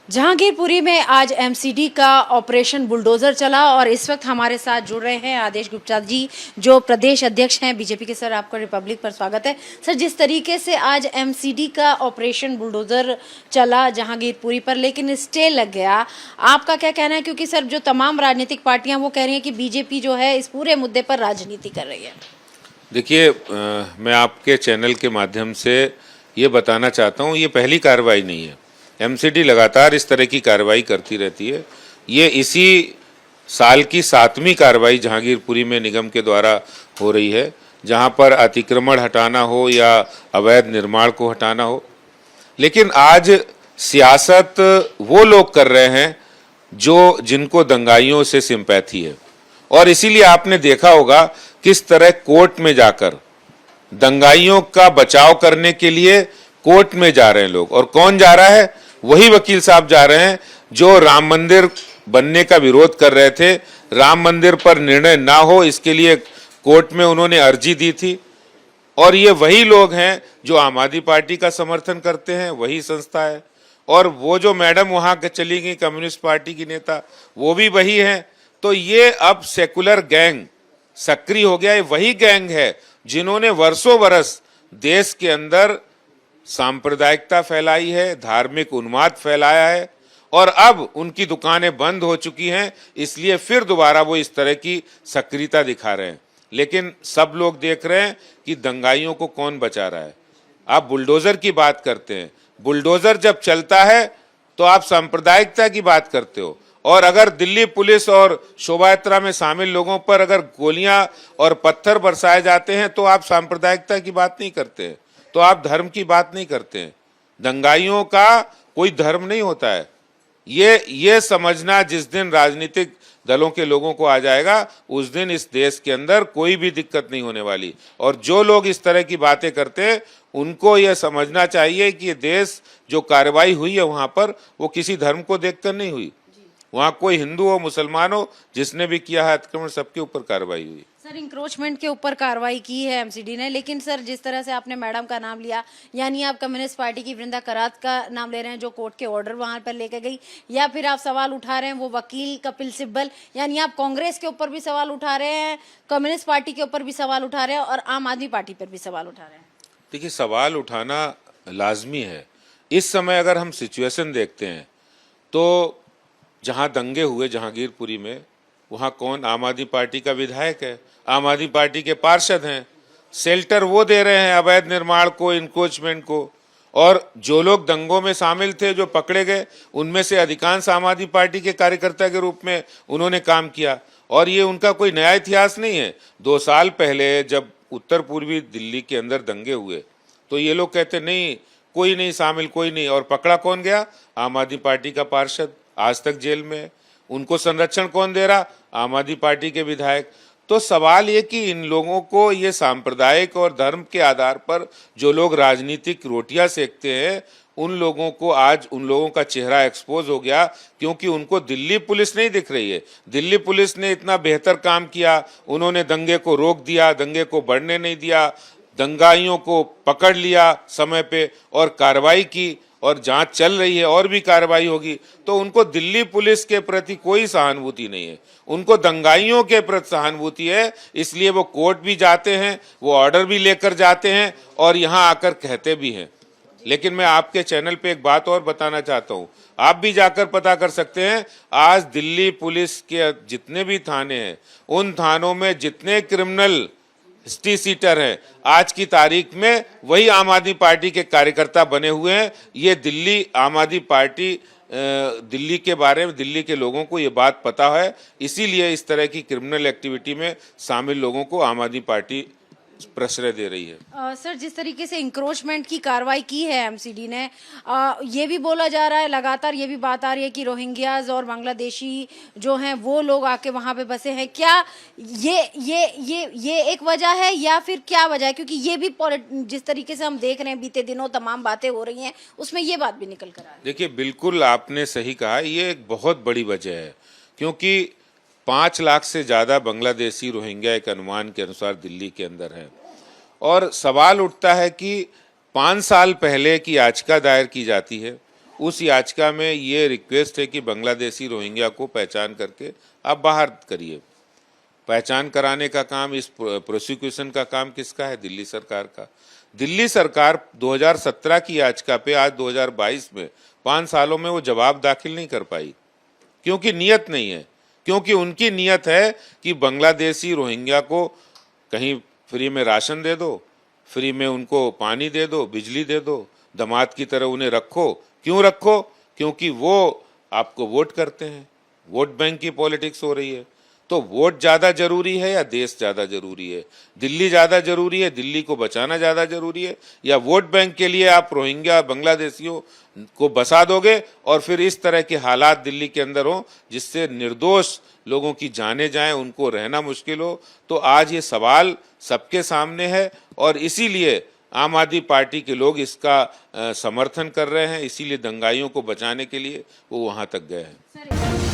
जहांगीरपुरी में आज एमसीडी का ऑपरेशन बुलडोजर चला और इस वक्त हमारे साथ जुड़ रहे हैं आदेश गुप्ता जी, जो प्रदेश अध्यक्ष हैं बीजेपी के। सर, आपका रिपब्लिक पर स्वागत है। सर, जिस तरीके से आज एमसीडी का ऑपरेशन बुलडोजर चला जहांगीरपुरी पर, लेकिन स्टे लग गया, आपका क्या कहना है? क्योंकि सर, जो तमाम राजनीतिक पार्टियां वो कह रही हैं कि बीजेपी जो है इस पूरे मुद्दे पर राजनीति कर रही है। देखिए, मैं आपके चैनल के माध्यम से ये बताना चाहता हूँ, ये पहली कार्रवाई नहीं है। एमसीडी लगातार इस तरह की कार्रवाई करती रहती है। ये इसी साल की 7वीं कार्रवाई जहांगीरपुरी में निगम के द्वारा हो रही है, जहां पर अतिक्रमण हटाना हो या अवैध निर्माण को हटाना हो। लेकिन आज सियासत वो लोग कर रहे हैं जिनको दंगाइयों से सिंपैथी है, और इसीलिए आपने देखा होगा किस तरह कोर्ट में जाकर दंगाइयों का बचाव करने के लिए कोर्ट में जा रहे हैं लोग। और कौन जा रहा है? वही वकील साहब जा रहे हैं जो राम मंदिर बनने का विरोध कर रहे थे। राम मंदिर पर निर्णय ना हो, इसके लिए कोर्ट में उन्होंने अर्जी दी थी। और ये वही लोग हैं जो आम आदमी पार्टी का समर्थन करते हैं, वही संस्था है। और वो जो मैडम वहां चली गई कम्युनिस्ट पार्टी की नेता, वो भी वही हैं। तो ये अब सेकुलर गैंग सक्रिय हो गया है। वही गैंग है जिन्होंने वर्षों बरस देश के अंदर सांप्रदायिकता फैलाई है, धार्मिक उन्माद फैलाया है, और अब उनकी दुकानें बंद हो चुकी हैं, इसलिए फिर दोबारा वो इस तरह की सक्रियता दिखा रहे हैं। लेकिन सब लोग देख रहे हैं कि दंगाइयों को कौन बचा रहा है। आप बुलडोजर की बात करते हैं, बुलडोजर जब चलता है तो आप सांप्रदायिकता की बात करते हो। और अगर दिल्ली पुलिस और शोभा यात्रा में शामिल लोगों पर अगर गोलियां और पत्थर बरसाए जाते हैं तो आप सांप्रदायिकता की बात नहीं करते हैं, तो आप धर्म की बात नहीं करते हैं। दंगाइयों का कोई धर्म नहीं होता है। ये समझना जिस दिन राजनीतिक दलों के लोगों को आ जाएगा, उस दिन इस देश के अंदर कोई भी दिक्कत नहीं होने वाली। और जो लोग इस तरह की बातें करते हैं, उनको यह समझना चाहिए कि ये देश जो कार्रवाई हुई है वहां पर, वो किसी धर्म को देखकर नहीं हुई। वहां कोई हिंदू हो, मुसलमान हो, जिसने भी किया है अतिक्रमण, सबके ऊपर कार्रवाई हुई। सर, इंक्रोचमेंट के ऊपर कार्रवाई की है एमसीडी ने, लेकिन सर, जिस तरह से आपने मैडम का नाम लिया, यानी आप कम्युनिस्ट पार्टी की वृंदा करात का नाम ले रहे हैं जो कोर्ट के ऑर्डर वहां पर लेकर गई, या फिर आप सवाल उठा रहे हैं वो वकील कपिल सिब्बल, यानी आप कांग्रेस के ऊपर भी सवाल उठा रहे हैं, कम्युनिस्ट पार्टी के ऊपर भी सवाल उठा रहे हैं और आम आदमी पार्टी पर भी सवाल उठा रहे हैं। देखिए, सवाल उठाना लाजमी है। इस समय अगर हम सिचुएशन देखते हैं तो जहां दंगे हुए जहांगीरपुरी में, वहां कौन? आम आदमी पार्टी का विधायक है, आम आदमी पार्टी के पार्षद हैं। शेल्टर वो दे रहे हैं अवैध निर्माण को, इंक्रोचमेंट को। और जो लोग दंगों में शामिल थे, जो पकड़े गए, उनमें से अधिकांश आम आदमी पार्टी के कार्यकर्ता के रूप में उन्होंने काम किया। और ये उनका कोई नया इतिहास नहीं है। 2 साल पहले जब उत्तर पूर्वी दिल्ली के अंदर दंगे हुए तो ये लोग कहते नहीं, कोई नहीं शामिल, कोई नहीं। और पकड़ा कौन गया? आम आदमी पार्टी का पार्षद, आज तक जेल में है। उनको संरक्षण कौन दे रहा? आम आदमी पार्टी के विधायक। तो सवाल ये कि इन लोगों को, ये सांप्रदायिक और धर्म के आधार पर जो लोग राजनीतिक रोटियां सेकते हैं, उन लोगों को आज उन लोगों का चेहरा एक्सपोज हो गया, क्योंकि उनको दिल्ली पुलिस नहीं दिख रही है। दिल्ली पुलिस ने इतना बेहतर काम किया, उन्होंने दंगे को रोक दिया, दंगे को बढ़ने नहीं दिया, दंगाइयों को पकड़ लिया समय पे और कार्रवाई की, और जांच चल रही है और भी कार्रवाई होगी। तो उनको दिल्ली पुलिस के प्रति कोई सहानुभूति नहीं है, उनको दंगाइयों के प्रति सहानुभूति है। इसलिए वो कोर्ट भी जाते हैं, वो ऑर्डर भी लेकर जाते हैं और यहाँ आकर कहते भी हैं। लेकिन मैं आपके चैनल पे एक बात और बताना चाहता हूँ, आप भी जाकर पता कर सकते हैं। आज दिल्ली पुलिस के जितने भी थाने हैं, उन थानों में जितने क्रिमिनल हिस्ट्री सीटर हैं, आज की तारीख में वही आम आदमी पार्टी के कार्यकर्ता बने हुए हैं। ये दिल्ली आम आदमी पार्टी, दिल्ली के बारे में दिल्ली के लोगों को ये बात पता है, इसीलिए इस तरह की क्रिमिनल एक्टिविटी में शामिल लोगों को आम आदमी पार्टी प्रश्रय दे रही है। सर, जिस तरीके से इंक्रोचमेंट की कार्रवाई की है एमसीडी ने, ये भी बोला जा रहा है, लगातार ये भी बात आ रही है कि रोहिंग्याज और बांग्लादेशी जो हैं वो लोग आके वहां पे बसे हैं। क्या ये एक वजह है या फिर क्या वजह है? क्योंकि ये भी जिस तरीके से हम देख रहे हैं, बीते दिनों तमाम बातें हो रही हैं, उसमें ये बात भी निकल कर आ रही है। देखिए, बिल्कुल आपने सही कहा, ये एक बहुत बड़ी वजह है। क्योंकि 5 लाख से ज़्यादा बांग्लादेशी रोहिंग्या एक अनुमान के अनुसार दिल्ली के अंदर हैं। और सवाल उठता है कि 5 साल पहले की याचिका दायर की जाती है उस याचिका में ये रिक्वेस्ट है कि बांग्लादेशी रोहिंग्या को पहचान करके आप बाहर करिए। पहचान कराने का काम, इस प्रोसिक्यूशन का काम किसका है? दिल्ली सरकार का। दिल्ली सरकार 2017 की याचिका पे आज 2022 में 5 सालों में वो जवाब दाखिल नहीं कर पाई, क्योंकि नियत नहीं है। क्योंकि उनकी नियत है कि बांग्लादेशी रोहिंग्या को कहीं फ्री में राशन दे दो, फ्री में उनको पानी दे दो, बिजली दे दो, दामाद की तरह उन्हें रखो। क्यों रखो? क्योंकि वो आपको वोट करते हैं। वोट बैंक की पॉलिटिक्स हो रही है। तो वोट ज़्यादा जरूरी है या देश ज़्यादा जरूरी है? दिल्ली ज़्यादा जरूरी है, दिल्ली को बचाना ज़्यादा जरूरी है, या वोट बैंक के लिए आप रोहिंग्या बांग्लादेशियों को बसा दोगे और फिर इस तरह के हालात दिल्ली के अंदर हो जिससे निर्दोष लोगों की जानें जाएं, उनको रहना मुश्किल हो? तो आज ये सवाल सबके सामने है और इसीलिए आम आदमी पार्टी के लोग इसका समर्थन कर रहे हैं। इसीलिए दंगाइयों को बचाने के लिए वो वहां तक गए हैं।